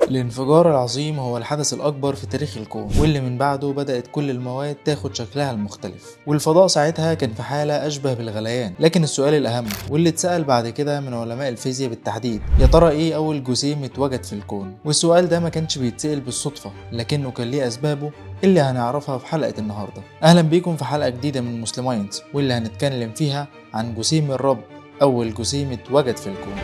الانفجار العظيم هو الحدث الأكبر في تاريخ الكون، واللي من بعده بدأت كل المواد تاخد شكلها المختلف، والفضاء ساعتها كان في حالة أشبه بالغليان. لكن السؤال الأهم واللي اتسأل بعد كده من علماء الفيزياء بالتحديد، يا ترى إيه أول جسيم اتوجد في الكون؟ والسؤال ده ما كانش بيتسأل بالصدفة، لكنه كان ليه أسبابه اللي هنعرفها في حلقة النهاردة. أهلا بيكم في حلقة جديدة من مسلماينز، واللي هنتكلم فيها عن جسيم الرب، أول جسيم اتوجد في الكون.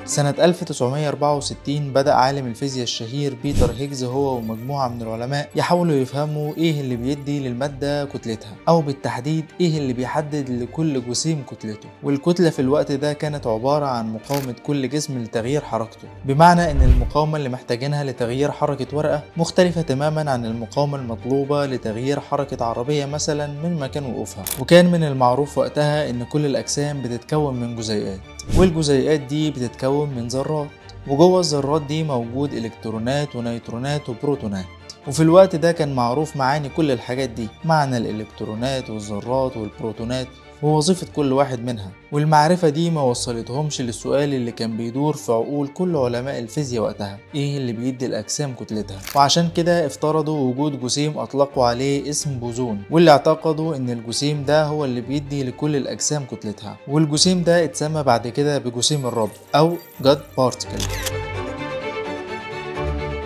سنة 1964 بدأ عالم الفيزياء الشهير بيتر هيجز هو ومجموعة من العلماء يحاولوا يفهموا ايه اللي بيدي للمادة كتلتها، او بالتحديد ايه اللي بيحدد لكل جسيم كتلته. والكتلة في الوقت ده كانت عبارة عن مقاومة كل جسم لتغيير حركته، بمعنى ان المقاومة اللي محتاجينها لتغيير حركة ورقة مختلفة تماما عن المقاومة المطلوبة لتغيير حركة عربية مثلا من مكان وقوفها. وكان من المعروف وقتها ان كل الاجسام بتتكون من جزيئات، والجزيئات دي بتتكون من ذرات، وجوه الذرات دي موجود الكترونات ونيوترونات وبروتونات. وفي الوقت ده كان معروف معاني كل الحاجات دي، معنى الالكترونات والذرات والبروتونات ووظيفة كل واحد منها. والمعرفة دي ما وصلتهمش للسؤال اللي كان بيدور في عقول كل علماء الفيزياء وقتها، ايه اللي بيدي الاجسام كتلتها؟ وعشان كده افترضوا وجود جسيم اطلقوا عليه اسم بوزون، واللي اعتقدوا ان الجسيم ده هو اللي بيدي لكل الاجسام كتلتها. والجسيم ده اتسمى بعد كده بجسيم الرب او God Particle.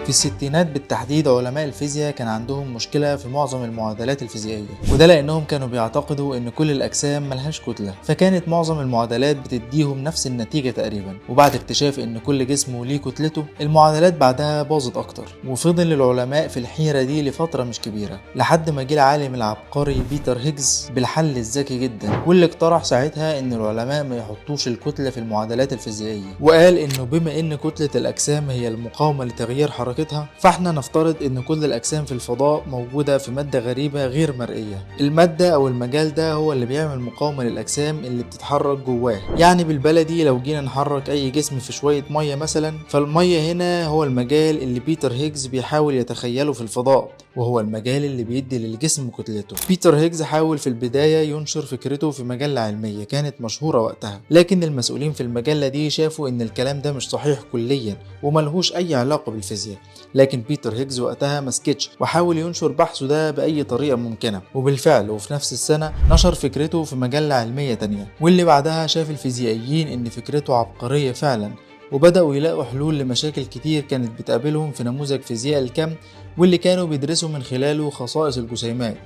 في الستينات بالتحديد علماء الفيزياء كان عندهم مشكلة في معظم المعادلات الفيزيائية، وده لأنهم كانوا بيعتقدوا إن كل الأجسام ملهاش كتلة، فكانت معظم المعادلات بتديهم نفس النتيجة تقريبا. وبعد اكتشاف إن كل جسم ليه كتلته، المعادلات بعدها باظت أكتر، وفضل العلماء في الحيرة دي لفترة مش كبيرة، لحد ما جه العالم العبقري بيتر هيجز بالحل الذكي جدا، واللي اقترح ساعتها إن العلماء ما يحطوش الكتلة في المعادلات الفيزيائية. وقال إنه بما إن كتلة الأجسام هي المقاومة لتغيير حركتها، فاحنا نفترض ان كل الاجسام في الفضاء موجودة في مادة غريبة غير مرئية. المادة او المجال ده هو اللي بيعمل مقاومة للاجسام اللي بتتحرك جواه. يعني بالبلدي لو جينا نحرك اي جسم في شوية مية مثلا، فالمية هنا هو المجال اللي بيتر هيجز بيحاول يتخيله في الفضاء، وهو المجال اللي بيدي للجسم كتلته. بيتر هيجز حاول في البداية ينشر فكرته في مجلة علمية كانت مشهورة وقتها، لكن المسؤولين في المجلة دي شافوا ان الكلام ده مش صحيح كليا وملهوش اي علاقة بالفيزياء. لكن بيتر هيجز وقتها مسكتش وحاول ينشر بحثه ده بأي طريقة ممكنة، وبالفعل وفي نفس السنة نشر فكرته في مجلة علمية تانية، واللي بعدها شاف الفيزيائيين ان فكرته عبقرية فعلا، وبدأوا يلاقوا حلول لمشاكل كتير كانت بتقابلهم في نموذج فيزياء الكم، واللي كانوا بيدرسوا من خلاله خصائص الجسيمات.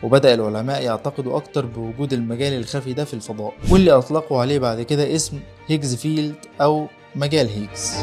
وبدأ العلماء يعتقدوا أكتر بوجود المجال الخفي ده في الفضاء، واللي أطلقوا عليه بعد كده اسم هيجز فيلد أو مجال هيجز.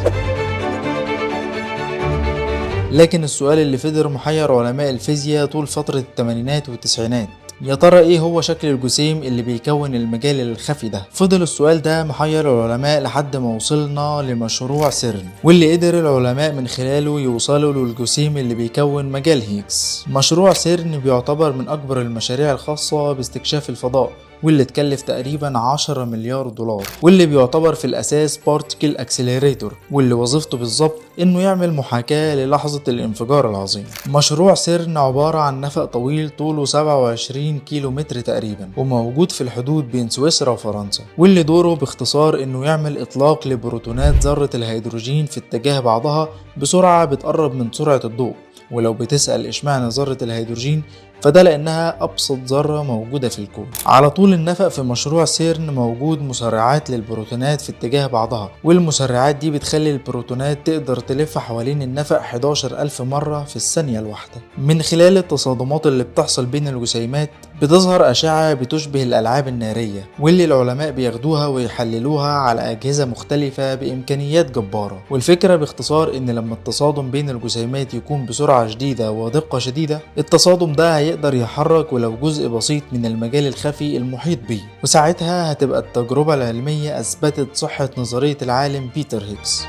لكن السؤال اللي فضل محير علماء الفيزياء طول فترة الثمانينات والتسعينات، يا ترى ايه هو شكل الجسيم اللي بيكون المجال الخفي ده؟ فضل السؤال ده محير العلماء لحد ما وصلنا لمشروع سيرن، واللي قدر العلماء من خلاله يوصلوا للجسيم اللي بيكون مجال هيجز. مشروع سيرن بيعتبر من اكبر المشاريع الخاصة باستكشاف الفضاء، واللي اتكلف تقريبا 10 مليار دولار، واللي بيعتبر في الاساس بارتيكل اكسلريتور، واللي وظيفته بالظبط انه يعمل محاكاة للحظة الانفجار العظيم. مشروع سيرن عبارة عن نفق طويل طوله 27 كيلو متر تقريبا، وموجود في الحدود بين سويسرا وفرنسا، واللي دوره باختصار انه يعمل اطلاق لبروتونات ذرة الهيدروجين في اتجاه بعضها بسرعة بتقرب من سرعة الضوء. ولو بتسأل اشمعنى ذرة الهيدروجين، فده لأنها أبسط ذرة موجودة في الكون. على طول النفق في مشروع سيرن موجود مسرعات للبروتونات في اتجاه بعضها، والمسرعات دي بتخلي البروتونات تقدر تلف حوالين النفق 11,000 مرة في الثانية الواحدة. من خلال التصادمات اللي بتحصل بين الجسيمات بتظهر أشعة بتشبه الألعاب النارية، واللي العلماء بياخدوها ويحللوها على أجهزة مختلفة بإمكانيات جبارة. والفكرة باختصار إن لما التصادم بين الجسيمات يكون بسرعة شديدة ودقة شديدة، التصادم ده هيقدر يحرك ولو جزء بسيط من المجال الخفي المحيط بيه، وساعتها هتبقى التجربة العلمية أثبتت صحة نظرية العالم بيتر هيجز.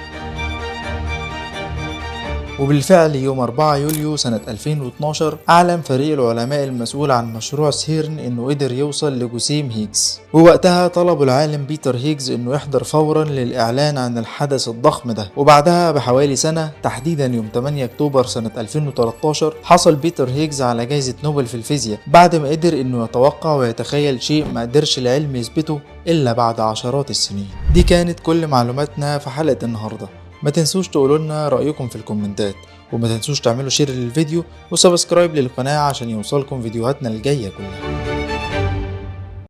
وبالفعل يوم 4 يوليو سنة 2012 أعلن فريق العلماء المسؤول عن مشروع سيرن إنه قدر يوصل لجسيم هيجز، ووقتها طلبوا العالم بيتر هيجز إنه يحضر فورا للإعلان عن الحدث الضخم ده. وبعدها بحوالي سنة، تحديدا يوم 8 أكتوبر سنة 2013، حصل بيتر هيجز على جائزة نوبل في الفيزياء بعد ما قدر إنه يتوقع ويتخيل شيء ما قدرش العلم يثبته إلا بعد عشرات السنين. دي كانت كل معلوماتنا في حلقة النهاردة. ما تنسوش تقولوا لنا رأيكم في الكومنتات، وما تنسوش تعملوا شير للفيديو وسبسكرايب للقناة عشان يوصلكم فيديوهاتنا الجاية كلها.